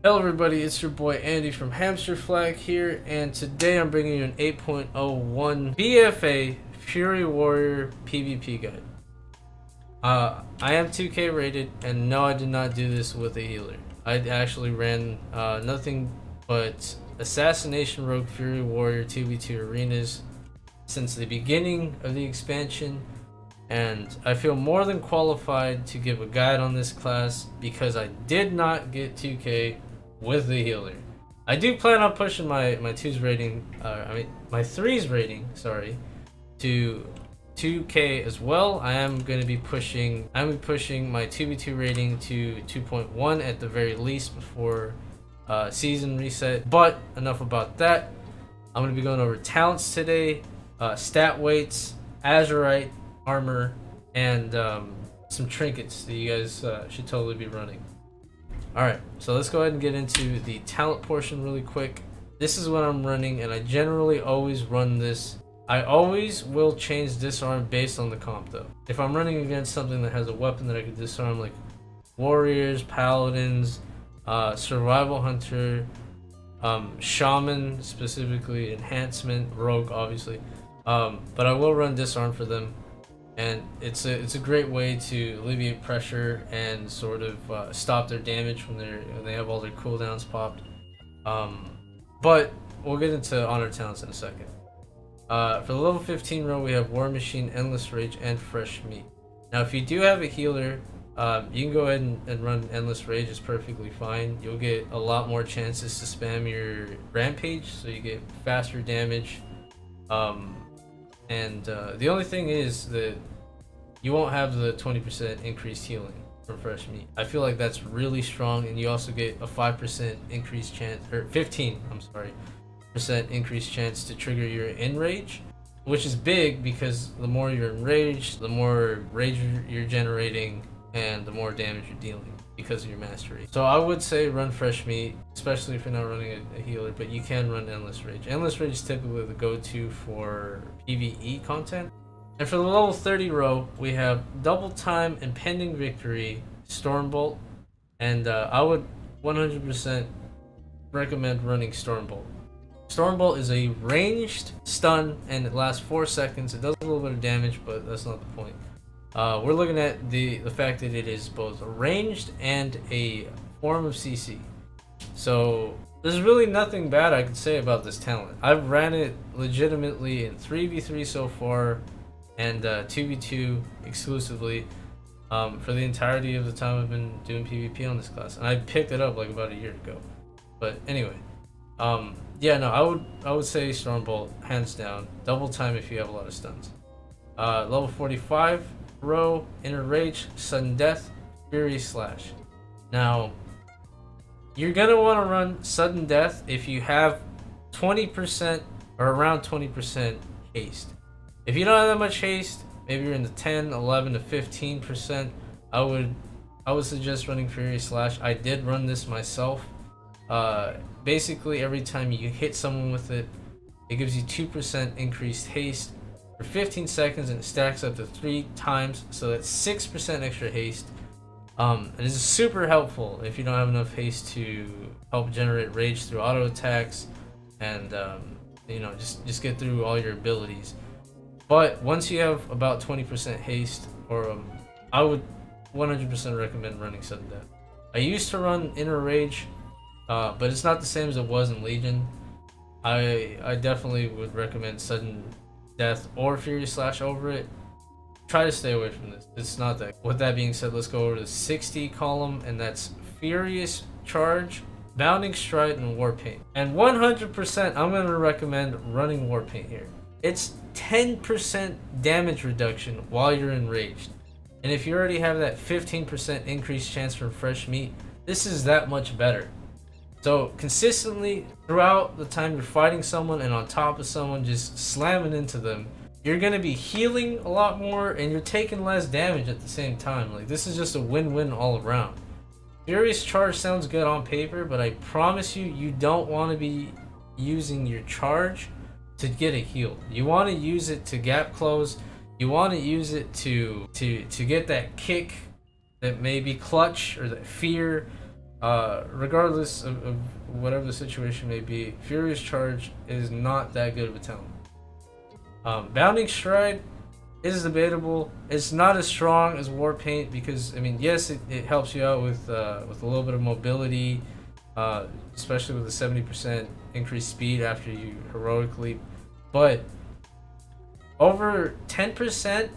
Hello everybody, it's your boy Andy from Hamster Flag here, and today I'm bringing you an 8.01 BFA Fury Warrior PvP guide. I am 2K rated, and no, I did not do this with a healer. I actually ran nothing but Assassination Rogue Fury Warrior 2v2 arenas since the beginning of the expansion, and I feel more than qualified to give a guide on this class because I did not get 2K with the healer. I do plan on pushing my 2's rating, my 3's rating, sorry, to 2K as well. I am going to be pushing my 2v2 rating to 2.1 at the very least before season reset. But enough about that. I'm going to be going over talents today, stat weights, Azerite Armor, and some trinkets that you guys should totally be running. Alright, so let's go ahead and get into the talent portion really quick. This is what I'm running, and I generally always run this. I always will change disarm based on the comp though. If I'm running against something that has a weapon that I can disarm, like warriors, paladins, survival hunter, shaman, specifically enhancement, rogue obviously, but I will run disarm for them. And it's a great way to alleviate pressure and sort of stop their damage when they have all their cooldowns popped. But we'll get into honor talents in a second. For the level 15 row, we have War Machine, Endless Rage, and Fresh Meat. Now, if you do have a healer, you can go ahead and run Endless Rage. It's perfectly fine. You'll get a lot more chances to spam your Rampage, so you get faster damage. The only thing is that you won't have the 20% increased healing from Fresh Meat. I feel like that's really strong, and you also get a 5% increased chance, or 15, I'm sorry, percent increased chance to trigger your enrage, which is big because the more you're enraged, the more rage you're generating, and the more damage you're dealing because of your mastery. So I would say run Fresh Meat, especially if you're not running a healer, but you can run Endless Rage. Endless Rage is typically the go-to for PvE content. And for the level 30 row, we have Double Time, Impending Victory, Stormbolt, and I would 100% recommend running Stormbolt. Stormbolt is a ranged stun, and it lasts 4 seconds. It does a little bit of damage, but that's not the point. We're looking at the fact that it is both ranged and a form of CC. So there's really nothing bad I could say about this talent. I've ran it legitimately in 3v3 so far, and 2v2 exclusively for the entirety of the time I've been doing PvP on this class. And I picked it up like about a year ago. But anyway, yeah, no, I would say Stormbolt hands down. Double Time if you have a lot of stuns. Level 45 row, Inner Rage, Sudden Death, Fury Slash. Now, you're gonna want to run Sudden Death if you have 20% or around 20% haste. If you don't have that much haste, maybe you're in the 10, 11 to 15%, I would suggest running Fury Slash. I did run this myself. Basically every time you hit someone with it, it gives you 2% increased haste for 15 seconds, and it stacks up to 3 times, so that's 6% extra haste. And it's super helpful if you don't have enough haste to help generate rage through auto attacks and you know, just get through all your abilities. But once you have about 20% haste, or I would 100% recommend running Sudden Death. I used to run Inner Rage, but it's not the same as it was in Legion. I definitely would recommend Sudden Death or Fury Slash over it. Try to stay away from this. It's not that. With that being said, let's go over to the 60 column, and that's Furious Charge, Bounding Stride, and Warpaint. And 100% I'm going to recommend running Warpaint here. It's 10% damage reduction while you're enraged. And if you already have that 15% increased chance from Fresh Meat, this is that much better. So consistently throughout the time you're fighting someone and on top of someone, just slamming into them, you're going to be healing a lot more, and you're taking less damage at the same time. Like, this is just a win-win all around. Furious Charge sounds good on paper, but I promise you, you don't want to be using your charge to get a heal. You want to use it to gap close. You want to use it to get that kick that may be clutch, or that fear, Regardless of whatever the situation may be, Furious Charge is not that good of a talent. Bounding Stride is debatable. It's not as strong as War Paint because, I mean, yes, it helps you out with a little bit of mobility, especially with a 70% increased speed after you heroic leap, but over 10%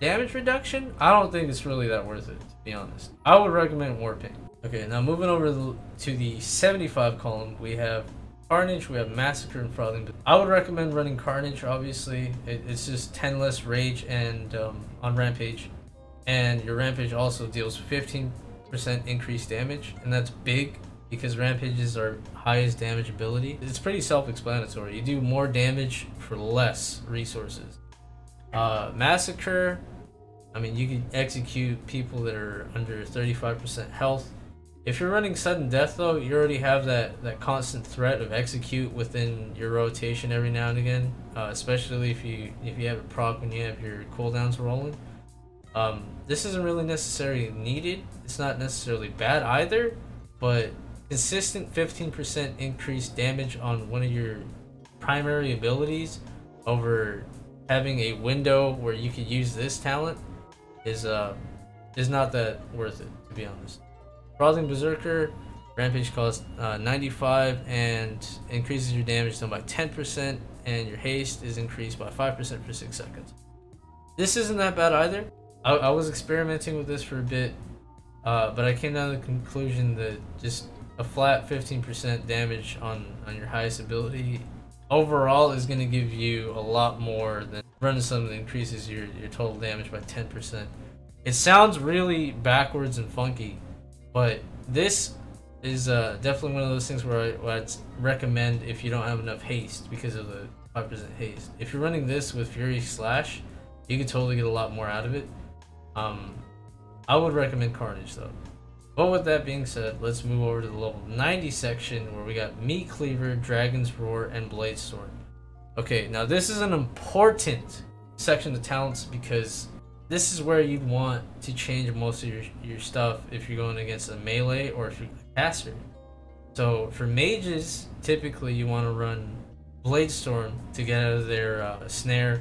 damage reduction, I don't think it's really that worth it, to be honest. I would recommend War Paint. Okay, now moving over to the 75 column, we have Carnage, we have Massacre, and Frothing. I would recommend running Carnage, obviously. It's just 10 less rage and on Rampage. And your Rampage also deals 15% increased damage, and that's big because Rampages are highest damage ability. It's pretty self-explanatory. You do more damage for less resources. Massacre, I mean, you can execute people that are under 35% health. If you're running sudden death though, you already have that constant threat of execute within your rotation every now and again, especially if you have it proc when you have your cooldowns rolling. This isn't really necessarily needed. It's not necessarily bad either, but consistent 15% increased damage on one of your primary abilities over having a window where you could use this talent is not that worth it, to be honest. Frothing Berserker, Rampage costs 95 and increases your damage done by 10%, and your haste is increased by 5% for 6 seconds. This isn't that bad either. I was experimenting with this for a bit, but I came down to the conclusion that just a flat 15% damage on your highest ability overall is going to give you a lot more than running something that increases your total damage by 10%. It sounds really backwards and funky, but this is definitely one of those things where I'd recommend if you don't have enough haste because of the 5% haste. If you're running this with Fury Slash, you can totally get a lot more out of it. I would recommend Carnage though. But with that being said, let's move over to the level 90 section where we got Meat Cleaver, Dragon's Roar, and Blade Storm. Okay, now this is an important section of talents because this is where you'd want to change most of your stuff if you're going against a melee or if you're a caster. So for mages, typically you want to run Blade Storm to get out of their snare,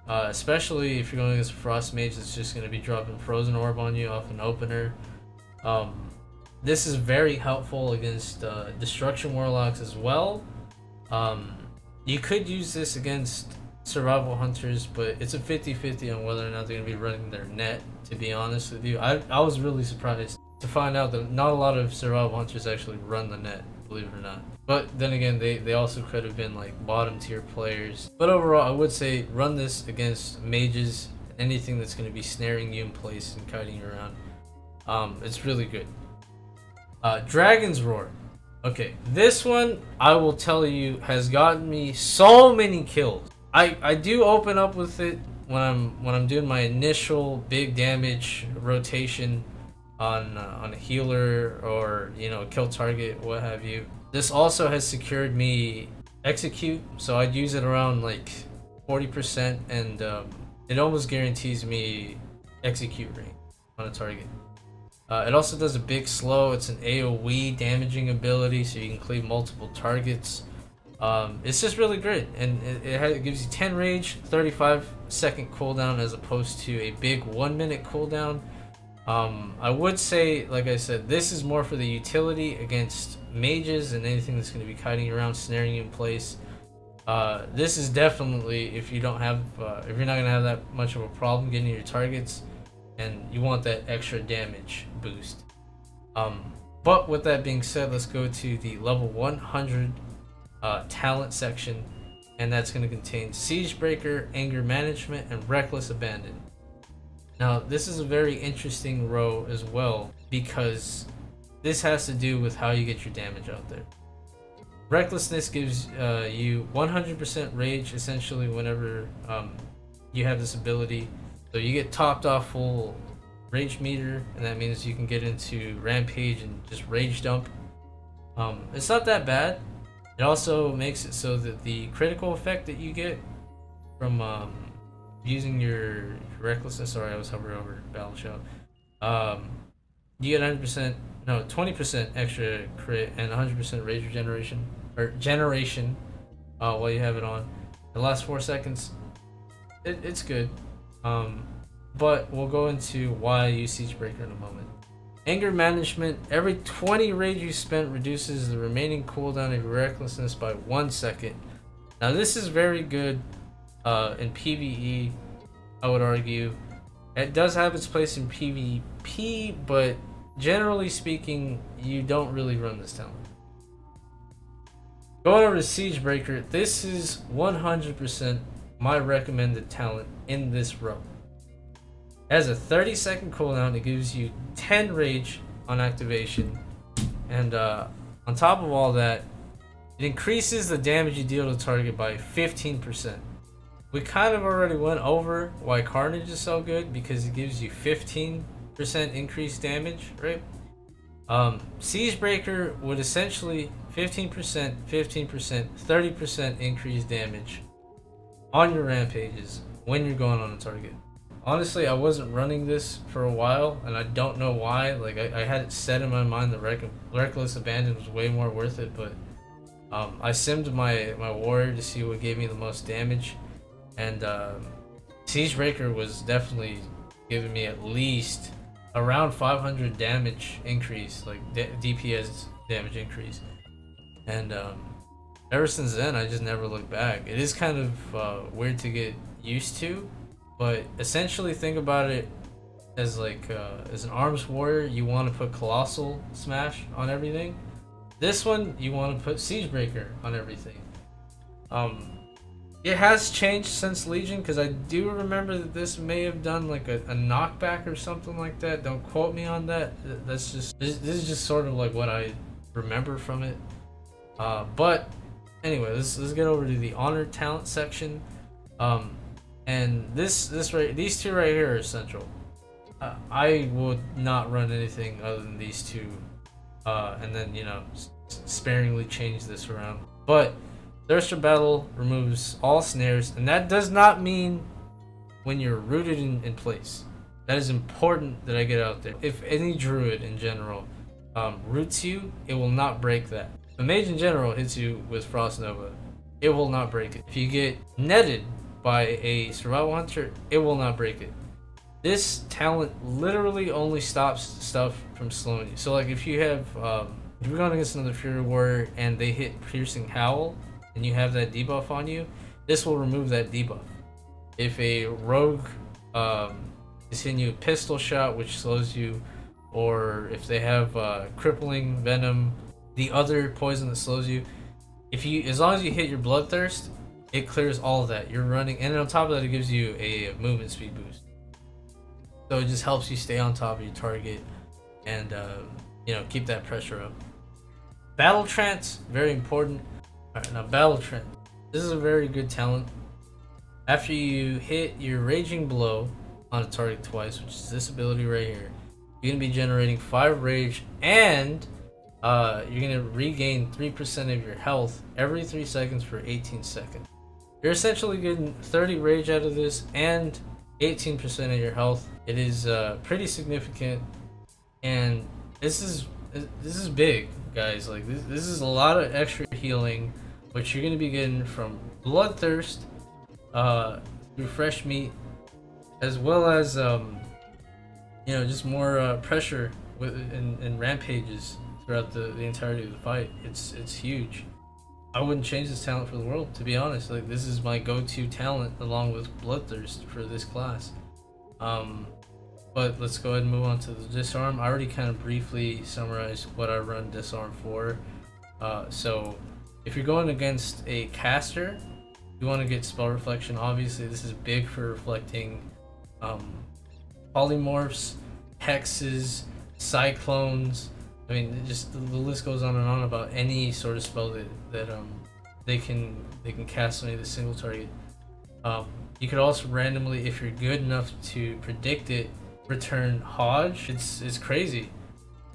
especially if you're going against a Frost Mage that's just going to be dropping Frozen Orb on you off an opener. This is very helpful against Destruction Warlocks as well. You could use this against Survival Hunters, but it's a 50-50 on whether or not they're going to be running their net, to be honest with you. I was really surprised to find out that not a lot of Survival Hunters actually run the net, believe it or not. But then again, they also could have been like bottom tier players. But overall, I would say run this against mages, anything that's going to be snaring you in place and kiting you around. It's really good. Dragon's Roar. Okay, this one, I will tell you, has gotten me so many kills. I do open up with it when I'm doing my initial big damage rotation on a healer or, you know, kill target, what have you. This also has secured me execute, so I'd use it around like 40%, and it almost guarantees me execute rate on a target. It also does a big slow. It's an AoE damaging ability, so you can cleave multiple targets. It's just really good, and it gives you 10 rage, 35-second cooldown as opposed to a big 1-minute cooldown. I would say, like I said, this is more for the utility against mages and anything that's going to be kiting you around, snaring you in place. This is definitely if you don't have, if you're not going to have that much of a problem getting your targets, and you want that extra damage boost. But with that being said, let's go to the level 100 talent section, and that's going to contain Siege Breaker, Anger Management, and Reckless Abandon. Now this is a very interesting row as well because this has to do with how you get your damage out there. Recklessness gives you 100% rage essentially whenever you have this ability. So you get topped off full rage meter, and that means you can get into Rampage and just rage dump. It's not that bad. It also makes it so that the critical effect that you get from using your recklessness, sorry I was hovering over Battle Show, you get 100% No, 20% extra crit and 100% rage regeneration or generation while you have it on. The last 4 seconds, it's good. But we'll go into why I use Siegebreaker in a moment. Anger management. Every 20 rage you spent reduces the remaining cooldown of your recklessness by 1 second. Now this is very good in PvE, I would argue. It does have its place in PvP, but generally speaking, you don't really run this talent. Going over to Siegebreaker, this is 100% my recommended talent in this row. It has a 30-second cooldown. It gives you 10 rage on activation, and on top of all that, it increases the damage you deal to target by 15%. We kind of already went over why Carnage is so good, because it gives you 15% increased damage, right? Siegebreaker would essentially 15%, 15%, 30% increased damage on your rampages when you're going on a target. Honestly, I wasn't running this for a while, and I don't know why. Like, I had it set in my mind that Reckless Abandon was way more worth it, but I simmed my warrior to see what gave me the most damage, and Siegebreaker was definitely giving me at least around 500 damage increase, like DPS damage increase, and ever since then I just never looked back. It is kind of weird to get used to, but essentially think about it as like as an arms warrior, you want to put Colossal Smash on everything. This one, you want to put Siegebreaker on everything. It has changed since Legion, because I do remember that this may have done like a knockback or something like that. Don't quote me on that. This is just sort of like what I remember from it. But anyway, let's get over to the honored talent section. And these two right here are essential. I would not run anything other than these two, and then, you know, sparingly change this around. But Thirst for Battle removes all snares, and that does not mean when you're rooted in place. That is important that I get out there. If any druid in general roots you, it will not break that. If a mage in general hits you with Frost Nova, it will not break it. If you get netted by a survival hunter, it will not break it. This talent literally only stops stuff from slowing you. So like if you have if you're going against another Fury Warrior and they hit Piercing Howl and you have that debuff on you, this will remove that debuff. If a rogue is hitting you a pistol shot, which slows you, or if they have crippling venom, the other poison that slows you, as long as you hit your Bloodthirst, it clears all of that. You're running, and on top of that, it gives you a movement speed boost. So it just helps you stay on top of your target and you know, keep that pressure up. Battle Trance, very important. Alright, now Battle Trance. This is a very good talent. After you hit your Raging Blow on a target twice, which is this ability right here, you're going to be generating 5 rage, and you're going to regain 3% of your health every 3 seconds for 18 seconds. You're essentially getting 30 rage out of this and 18% of your health. It is pretty significant, and this is big, guys. Like this is a lot of extra healing, which you're going to be getting from Bloodthirst, through fresh meat, as well as you know, just more pressure in rampages throughout the entirety of the fight. It's huge. I wouldn't change this talent for the world, to be honest. Like, this is my go-to talent along with Bloodthirst for this class. But let's go ahead and move on to the Disarm. I already kind of briefly summarized what I run Disarm for. So if you're going against a caster, you want to get Spell Reflection. Obviously, this is big for reflecting polymorphs, hexes, cyclones. I mean, just the list goes on and on about any sort of spell that they can cast on either single target. You could also randomly, if you're good enough to predict it, return Hodge. It's crazy.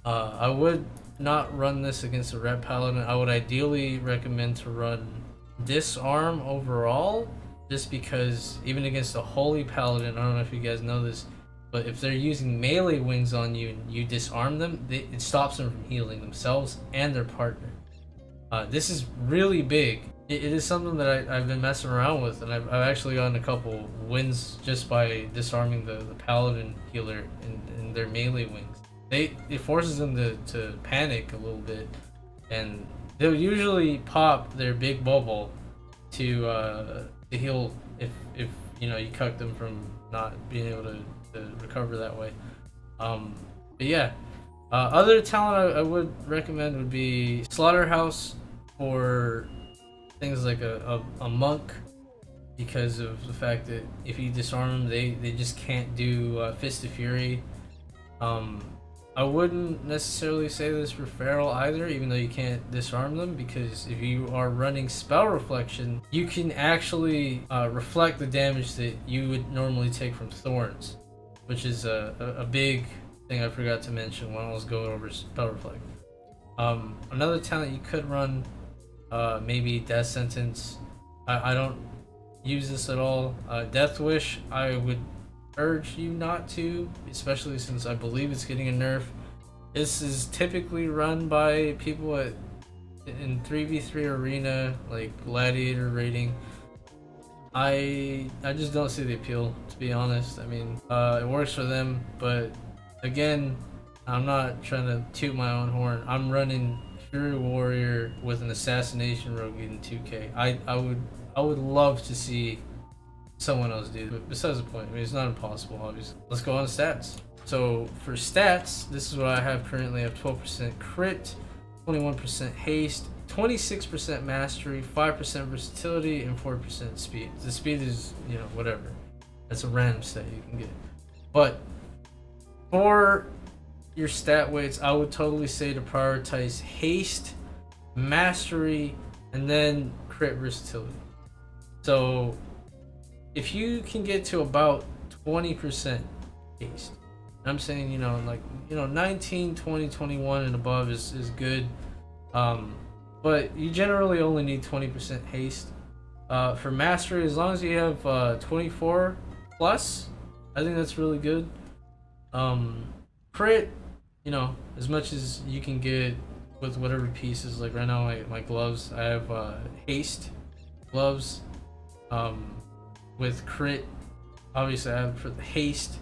I would not run this against a Ret Paladin. I would ideally recommend to run Disarm overall, just because even against a Holy Paladin, I don't know if you guys know this, But if they're using melee wings on you and you disarm them, it stops them from healing themselves and their partner. This is really big. It is something that I've been messing around with, and I've actually gotten a couple wins just by disarming the paladin healer in their melee wings. It forces them to panic a little bit, and they'll usually pop their big bubble to heal if you know you cuck them from not being able to recover that way. But yeah, other talent I would recommend would be Slaughterhouse for things like a monk, because of the fact that if you disarm them, they just can't do Fist of Fury. I wouldn't necessarily say this for Feral either, even though you can't disarm them, because if you are running Spell Reflection, you can actually reflect the damage that you would normally take from Thorns, which is a big thing I forgot to mention when I was going over Spell Reflect. Another talent you could run, maybe Death Sentence. I don't use this at all. Death Wish, I would urge you not to, especially since I believe it's getting a nerf. This is typically run by people in 3v3 arena, like gladiator rating. I just don't see the appeal, to be honest. I mean, it works for them, but again, I'm not trying to toot my own horn. I'm running Fury Warrior with an Assassination Rogue in 2K. I would love to see someone else do it, but besides the point, I mean, it's not impossible, obviously. Let's go on to stats. So for stats, this is what I have currently. I have 12% crit, 21% haste, 26% mastery, 5% versatility, and 4% speed. The speed is, you know, whatever. That's a random stat you can get. But for your stat weights, I would totally say to prioritize haste, mastery, and then crit versatility. So if you can get to about 20% haste, I'm saying, you know, like, you know, 19, 20, 21 and above is good. But you generally only need 20% haste. For mastery, as long as you have 24 plus, I think that's really good. Crit, you know, as much as you can get with whatever pieces. Like right now, my gloves, I have haste gloves. With crit, obviously I have for the haste,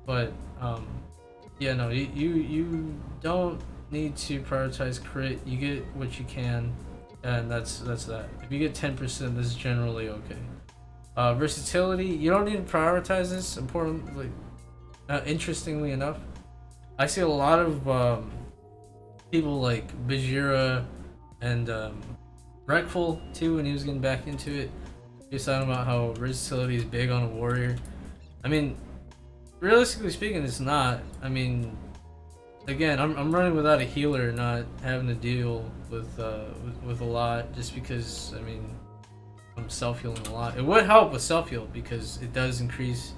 but yeah, no, you don't need to prioritize crit. You get what you can, and that's that. If you get 10%, this is generally okay. Versatility, you don't need to prioritize this. Importantly, interestingly enough, I see a lot of people like Bajira and Wreckful too, when he was getting back into it. He was talking about how versatility is big on a warrior. I mean, realistically speaking, it's not. I mean, again, I'm running without a healer, not having to deal with a lot, just because, I mean, I'm self-healing a lot. It would help with self-heal because it does increase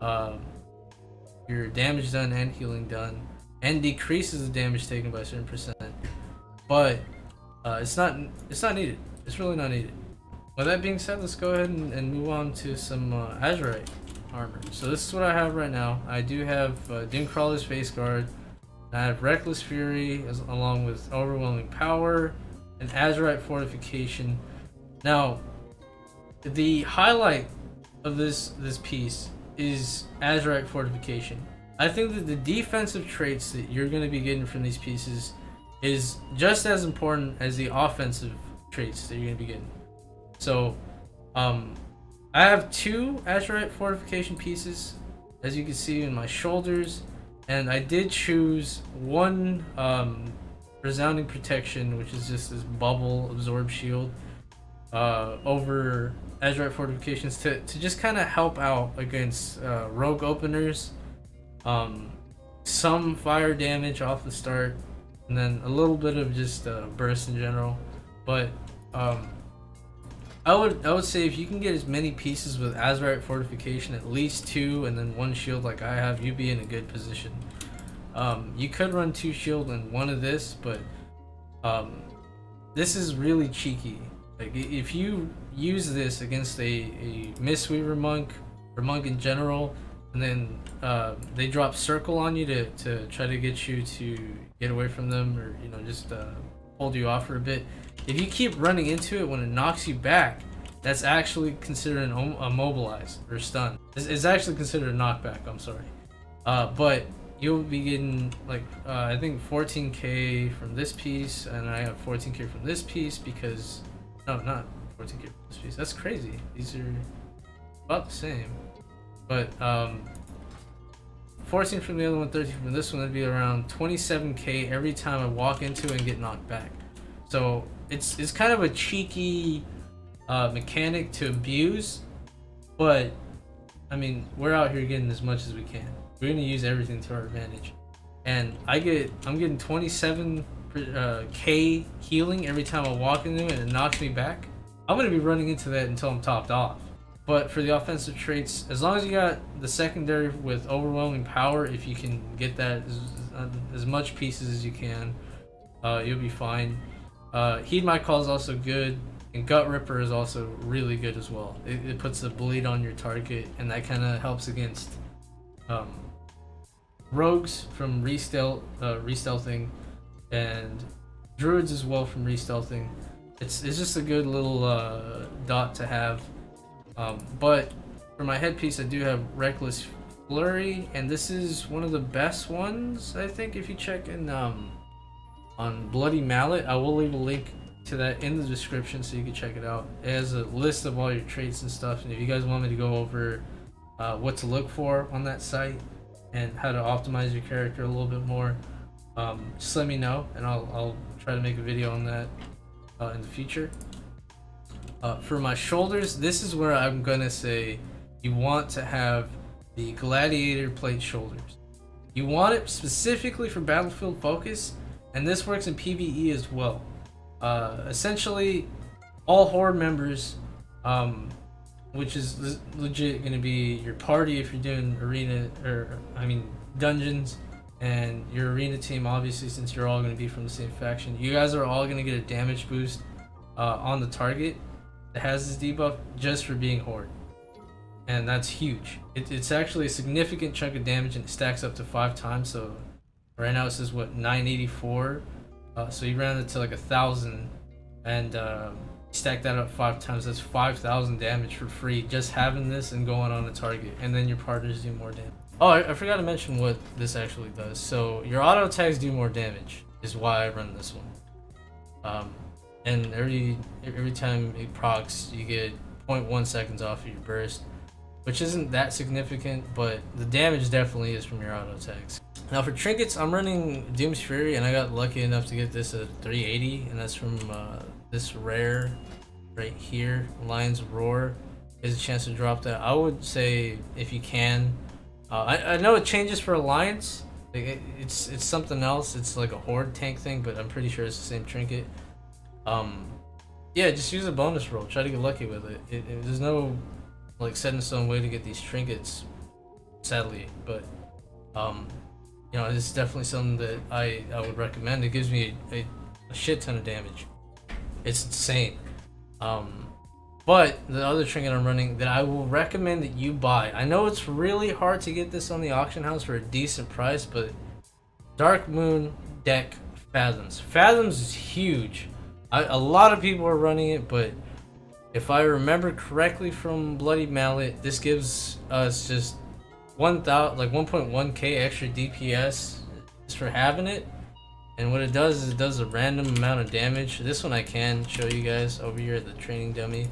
your damage done and healing done, and decreases the damage taken by a certain percent. But it's not needed. It's really not needed. With that being said, let's go ahead and move on to some Azerite armor. So this is what I have right now. I do have Doomcrawler's Face Guard. I have Reckless Fury along with Overwhelming Power and Azerite Fortification. Now, the highlight of this piece is Azerite Fortification. I think that the defensive traits that you're going to be getting from these pieces is just as important as the offensive traits that you're going to be getting. So, I have 2 Azerite Fortification pieces, as you can see in my shoulders, and I did choose one Resounding Protection, which is just this bubble absorb shield, over Azerite Fortifications to just kind of help out against rogue openers, some fire damage off the start, and then a little bit of just burst in general. But I would say if you can get as many pieces with Azerite Fortification, at least 2 and then 1 shield like I have, you'd be in a good position. You could run 2 shield and 1 of this, but this is really cheeky. Like, if you use this against a Mistweaver monk or monk in general, and then they drop circle on you to try to get you to get away from them, or you know, just hold you off for a bit. If you keep running into it, when it knocks you back, that's actually considered a mobilize or stun. It's actually considered a knockback, I'm sorry. But you'll be getting like I think 14k from this piece, and I have 14k from this piece because no, not 14k from this piece. That's crazy. These are about the same, but 14 from the other one, 13 from this one. That'd be around 27k every time I walk into it and get knocked back. So it's kind of a cheeky mechanic to abuse, but I mean, we're out here getting as much as we can. We're gonna use everything to our advantage, and I'm getting 27k healing every time I walk into it and it knocks me back. I'm gonna be running into that until I'm topped off. But for the offensive traits, as long as you got the secondary with overwhelming power, if you can get that as much pieces as you can, you'll be fine. Heed My Call is also good, and Gut Ripper is also really good as well. It puts a bleed on your target, and that kind of helps against rogues from re-stealthing, and druids as well from re-stealthing. It's just a good little dot to have. But for my headpiece, I do have Reckless Flurry, and this is one of the best ones, I think. If you check in on Bloody Mallet, I will leave a link to that in the description so you can check it out. It has a list of all your traits and stuff, and if you guys want me to go over what to look for on that site and how to optimize your character a little bit more, just let me know, and I'll try to make a video on that in the future. For my shoulders, this is where I'm gonna say you want to have the Gladiator Plate shoulders. You want it specifically for battlefield focus, and this works in PvE as well. Essentially, all Horde members, which is legit gonna be your party if you're doing arena, or I mean dungeons, and your arena team, obviously, since you're all gonna be from the same faction, you guys are all gonna get a damage boost on the target that has this debuff just for being Horde, and that's huge. It's actually a significant chunk of damage, and it stacks up to 5 times. So right now it says what, 984, so you round it to like 1,000, and stack that up 5 times. That's 5,000 damage for free just having this and going on a target, and then your partners do more damage. Oh, I forgot to mention what this actually does. So your auto attacks do more damage is why I run this one. And every time it procs, you get 0.1 seconds off of your burst, which isn't that significant, but the damage definitely is from your auto attacks. Now for trinkets, I'm running Doom's Fury, and I got lucky enough to get this at 380, and that's from this rare right here, Lion's Roar. There's a chance to drop that. I would say if you can. I know it changes for Alliance. Like it's something else. It's like a Horde tank thing, but I'm pretty sure it's the same trinket. Yeah, just use a bonus roll. Try to get lucky with it. There's no like set in stone way to get these trinkets, sadly, but you know, it's definitely something that I would recommend. It gives me a shit ton of damage. It's insane. But the other trinket I'm running that I will recommend that you buy, I know it's really hard to get this on the auction house for a decent price, but Dark Moon deck Fathoms. Fathoms is huge. A lot of people are running it, but if I remember correctly from Bloody Mallet, this gives us just 1.1k extra DPS just for having it. And what it does is it does a random amount of damage. This one I can show you guys over here at the training dummy.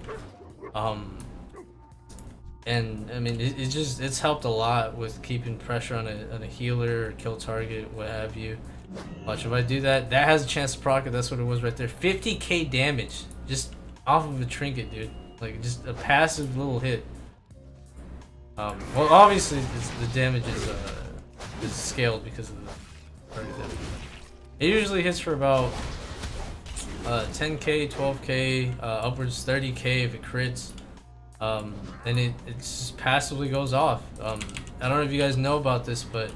And I mean, it's helped a lot with keeping pressure on a healer or kill target, what have you. Watch, if I do that, that has a chance to proc it. That's what it was right there. 50k damage just off of a trinket, dude. Like just a passive little hit. Well, obviously the damage is scaled because of the target damage. It usually hits for about 10k, 12k, upwards 30k if it crits. And it just passively goes off. I don't know if you guys know about this, but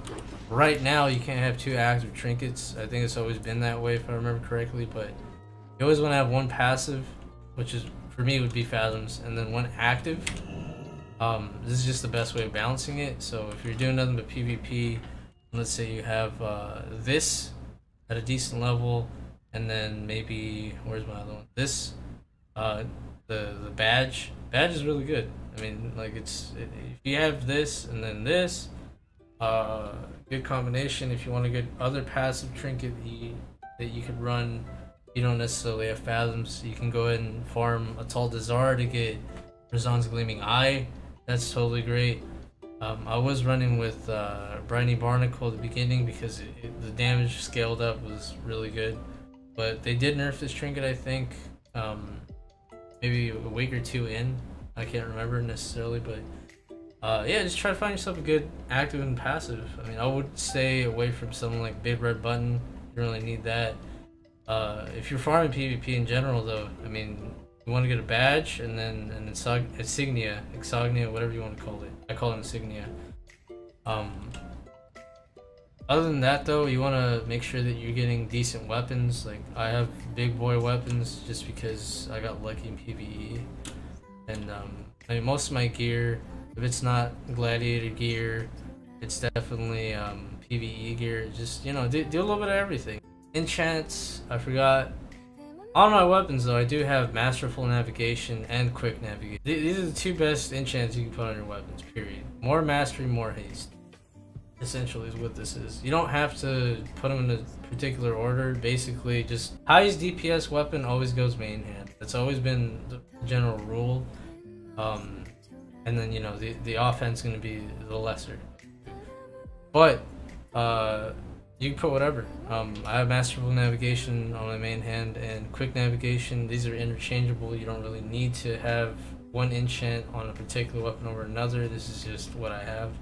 right now you can't have 2 active trinkets. I think it's always been that way if I remember correctly, but you always want to have 1 passive, which is for me would be Fathoms, and then 1 active. This is just the best way of balancing it. So if you're doing nothing but PvP, let's say you have this at a decent level, and then maybe where's my other one? This, the badge. Badge is really good. I mean, like if you have this and then this, good combination. If you want to get other passive trinket that you could run, you don't necessarily have Fathoms. You can go ahead and farm a Tall Dazar to get Razan's Gleaming Eye. That's totally great. I was running with Briny Barnacle at the beginning because the damage scaled up was really good. But they did nerf this trinket, I think, maybe a week or two in. I can't remember necessarily, but yeah, just try to find yourself a good active and passive. I mean, I would stay away from something like Big Red Button. You don't really need that. If you're farming PvP in general, though, I mean, you want to get a badge and then an insignia, whatever you want to call it. I call it insignia. Other than that, though, you want to make sure that you're getting decent weapons. Like, I have big boy weapons just because I got lucky in PvE. And I mean, most of my gear, if it's not gladiator gear, it's definitely PvE gear. Just, you know, do a little bit of everything. Enchants, I forgot. On my weapons, though, I do have Masterful Navigation and Quick Navigation. These are the two best enchants you can put on your weapons, period. More mastery, more haste. Essentially is what this is. You don't have to put them in a particular order. Basically, just highest DPS weapon always goes main hand. That's always been the general rule. And then, you know, the offense is going to be the lesser. But you can put whatever. I have Masterful Navigation on my main hand and Quick Navigation. These are interchangeable. You don't really need to have one enchant on a particular weapon over another. This is just what I have.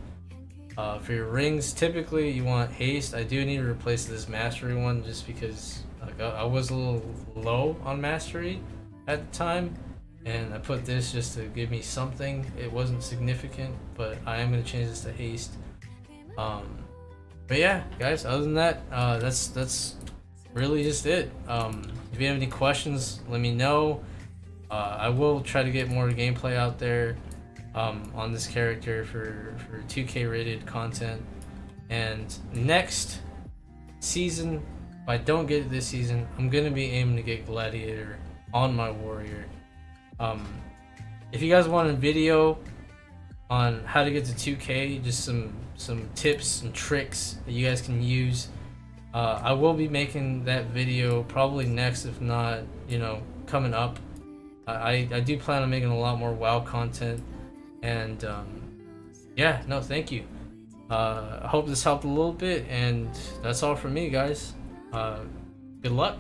For your rings, typically you want haste. I do need to replace this mastery one just because like, I was a little low on mastery at the time, and I put this just to give me something. It wasn't significant, but I am going to change this to haste. But yeah, guys, other than that, that's really just it. If you have any questions, let me know. I will try to get more gameplay out there on this character for 2K rated content. And next season, if I don't get it this season, I'm going to be aiming to get Gladiator on my warrior. If you guys want a video on how to get to 2K, just some tips and tricks that you guys can use, I will be making that video probably next, if not, you know, coming up. I do plan on making a lot more WoW content, and yeah, no, thank you. I hope this helped a little bit, and that's all from me, guys. Good luck.